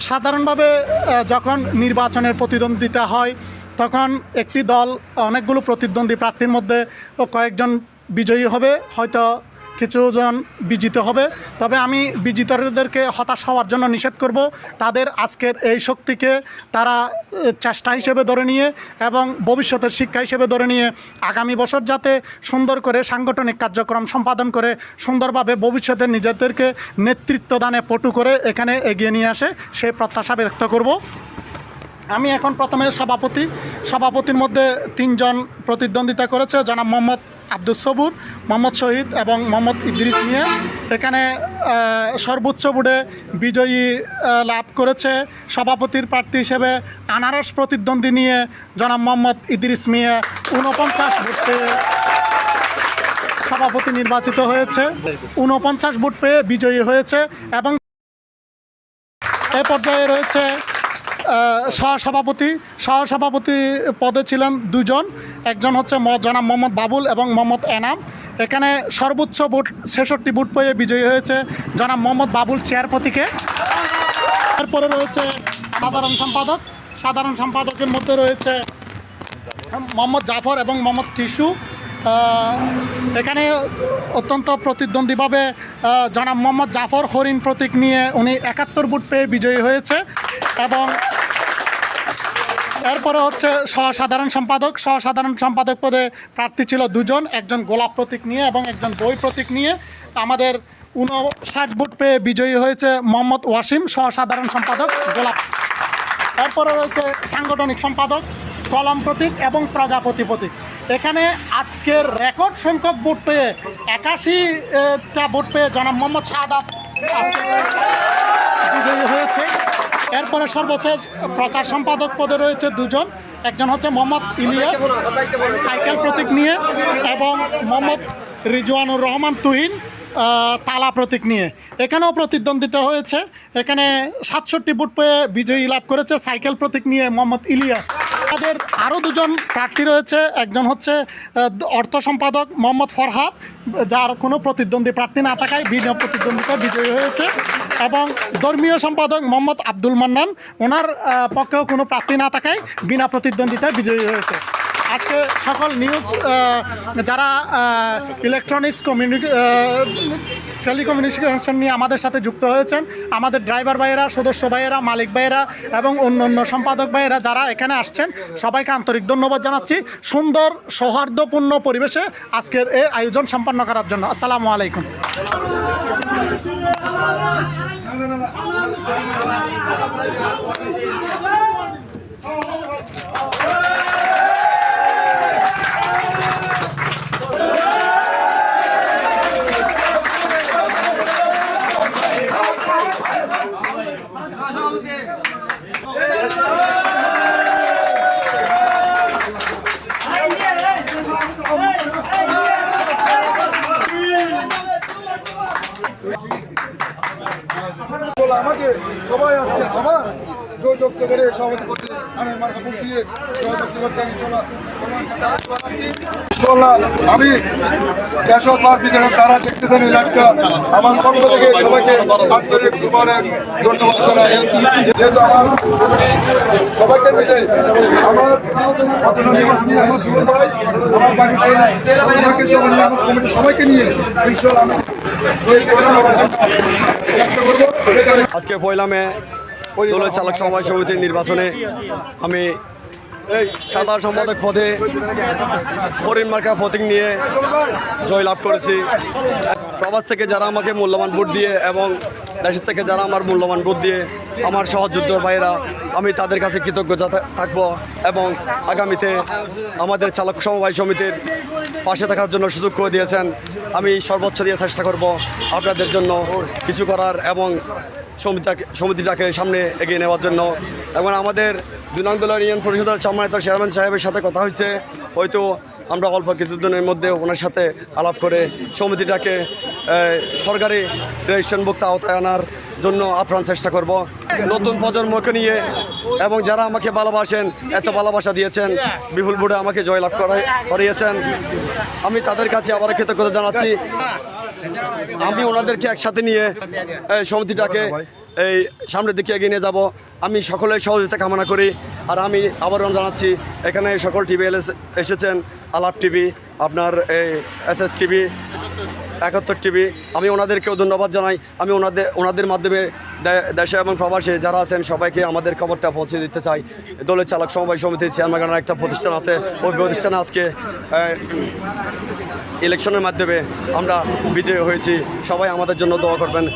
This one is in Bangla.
সাধারণভাবে যখন নির্বাচনের প্রতিদ্বন্দ্বিতা হয় তখন একটি দল অনেকগুলো প্রতিদ্বন্দ্বী প্রার্থীর মধ্যে কয়েকজন বিজয়ী হবে, হয়তো কিছুজন বিজিত হবে। তবে আমি বিজিতদেরকে হতাশ হওয়ার জন্য নিষেধ করব। তাদের আজকের এই শক্তিকে তারা চেষ্টা হিসেবে ধরে নিয়ে এবং ভবিষ্যতের শিক্ষা হিসেবে ধরে নিয়ে আগামী বছর যাতে সুন্দর করে সাংগঠনিক কার্যক্রম সম্পাদন করে সুন্দরভাবে ভবিষ্যতে নিজেদেরকে নেতৃত্ব দানে পটু করে এখানে এগিয়ে নিয়ে আসে সেই প্রত্যাশা ব্যক্ত করব। আমি এখন প্রথমে সভাপতির মধ্যে 3 জন প্রতিদ্বন্দ্বিতা করেছে, জনাব মোহাম্মদ আব্দুস সবুর, মোহাম্মদ শহীদ এবং মোহাম্মদ ইদ্রিস মিয়া। এখানে সর্বোচ্চ ভোটে বিজয়ী লাভ করেছে সভাপতির প্রার্থী হিসেবে আনারস প্রতিদ্বন্দ্বী নিয়ে জনাব মোহাম্মদ ইদ্রিস মিয়া 49 ভোট পেয়ে সভাপতি নির্বাচিত হয়েছে, 49 ভোট পেয়ে বিজয়ী হয়েছে। এবং এ পর্যায়ে রয়েছে সহসভাপতি পদে ছিলেন 2 জন, একজন হচ্ছে জনাব মোহাম্মদ বাবুল এবং মোহাম্মদ এনাম। এখানে সর্বোচ্চ ভোট 66 ভোট পেয়ে বিজয়ী হয়েছে জনাব মোহাম্মদ বাবুল চেয়ার প্রতীকে। এরপরে রয়েছে সাধারণ সম্পাদকের মধ্যে রয়েছে মোহাম্মদ জাফর এবং মোহাম্মদ টিসু। এখানে অত্যন্ত প্রতিদ্বন্দ্বীভাবে জনাব মোহাম্মদ জাফর হরিণ প্রতীক নিয়ে উনি 71 ভোট পেয়ে বিজয়ী হয়েছে। এবং এরপরে হচ্ছে সহসাধারণ সম্পাদক পদে প্রার্থী ছিল 2 জন, একজন গোলাপ প্রতীক নিয়ে এবং একজন বই প্রতীক নিয়ে। আমাদের 59 ভোট পেয়ে বিজয়ী হয়েছে মোহাম্মদ ওয়াসিম, সহসাধারণ সম্পাদক গোলাপ। এরপরে রয়েছে সাংগঠনিক সম্পাদক কলম প্রতীক এবং প্রজাপতি প্রতীক। এখানে আজকের রেকর্ড সংখ্যক ভোট পেয়ে 81টা ভোট পেয়ে জনাব মোহাম্মদ শাহাদাত বিজয়ী হয়েছে। এরপরে সর্বশেষ প্রচার সম্পাদক পদে রয়েছে 2 জন, একজন হচ্ছে মোহাম্মদ ইলিয়াস সাইকেল প্রতীক নিয়ে এবং মোহাম্মদ রিজওয়ানুর রহমান তুহিন তালা প্রতীক নিয়ে। এখানেও প্রতিদ্বন্দ্বিতা হয়েছে। এখানে 67 ভোট পেয়ে বিজয়ী লাভ করেছে সাইকেল প্রতীক নিয়ে মোহাম্মদ ইলিয়াস। তাদের আরও 2 জন প্রার্থী রয়েছে, একজন হচ্ছে অর্থ সম্পাদক মোহাম্মদ ফরহাদ, যার কোনো প্রতিদ্বন্দ্বী প্রার্থী না থাকায় বিনা প্রতিদ্বন্দ্বিতা বিজয়ী হয়েছে, এবং ধর্মীয় সম্পাদক মোহাম্মদ আব্দুল মান্নান, ওনার পক্ষেও কোনো প্রার্থী না থাকায় বিনা প্রতিদ্বন্দ্বিতায় বিজয়ী হয়েছে। আজকে সকল নিউজ যারা ইলেকট্রনিক্স টেলিকমিউনিকেশন নিয়ে আমাদের সাথে যুক্ত হয়েছেন, আমাদের ড্রাইভার ভাইয়েরা, সদস্য ভাইয়েরা, মালিক ভাইয়েরা এবং অন্য সম্পাদক ভাইয়েরা যারা এখানে আসছেন, সবাইকে আন্তরিক ধন্যবাদ জানাচ্ছি সুন্দর সৌহার্দ্যপূর্ণ পরিবেশে আজকের এই আয়োজন সম্পন্ন করার জন্য। আসসালামু আলাইকুম। আমাকে সবাই আজকে আবার জয় যুক্ত করে সভাপতি পদে ভোট দিয়ে জয় যুক্ত করছেন। আমি দেশবাদ বিদেশ যারা দেখতেছেন এই লাইভটা, আমার পক্ষ থেকে সবাইকে আন্তরিক ধন্যবাদ জানাই। যেহেতু আমার সবাইকে মিলে আমার আমার সুর ভাই, আমার বাকি সবাইকে নিয়ে আজকে পয়লা মে দলের চালক সমবায় সমিতির নির্বাচনে আমি সাধারণ সম্পাদক পদে হরিণ মার্কা প্রতীক নিয়ে জয়লাভ করেছি। প্রবাস থেকে যারা আমাকে মূল্যবান ভোট দিয়ে এবং দেশের থেকে যারা আমার মূল্যবান ভোট দিয়ে আমার সহযোদ্ধা ভাইয়েরা, আমি তাদের কাছে কৃতজ্ঞ থাকবো এবং আগামীতে আমাদের চালক সমবায় সমিতির পাশে থাকার জন্য সুযোগ করে দিয়েছেন। আমি সর্বোচ্চ দিয়ে চেষ্টা করব আপনাদের জন্য কিছু করার এবং সমিতিটাকে সামনে এগিয়ে নেওয়ার জন্য। এবং আমাদের 2 নং দলের ইউনিয়ন পরিষদের সম্মানিত চেয়ারম্যান সাহেবের সাথে কথা হয়েছে, হয়তো আমরা অল্প কিছুদিনের মধ্যে ওনার সাথে আলাপ করে সমিতিটাকে সরকারি রেজিস্ট্রেশনভুক্ত আওতায় আনার জন্য আপ্রাণ চেষ্টা করব। নতুন প্রজন্মকে নিয়ে এবং যারা আমাকে ভালোবাসেন, এত ভালোবাসা দিয়েছেন, বিপুল ভোটে আমাকে জয়লাভ করিয়েছেন, আমি তাদের কাছে আবার কৃতজ্ঞতা জানাচ্ছি। আমি ওনাদেরকে একসাথে নিয়ে সমিতিটাকে এই সামনের দিকে এগিয়ে নিয়ে যাব। আমি সকলের সহযোগিতা কামনা করি। আর আমি আবারও জানাচ্ছি এখানে সকল টিভি এসেছেন, আলাপ টিভি, আপনার এই SS টিভি, 71 টিভি, আমি ওনাদেরকেও ধন্যবাদ জানাই। আমি ওনাদের মাধ্যমে দেশে এবং প্রবাসে যারা আছেন সবাইকে আমাদের খবরটা পৌঁছে দিতে চাই। দলের চালক সমবায় সমিতির চেয়ারম্যানের একটা প্রতিষ্ঠান আছে, ওই প্রতিষ্ঠানে আজকে ইলেকশনের মাধ্যমে আমরা বিজয়ী হয়েছি। সবাই আমাদের জন্য দোয়া করবেন।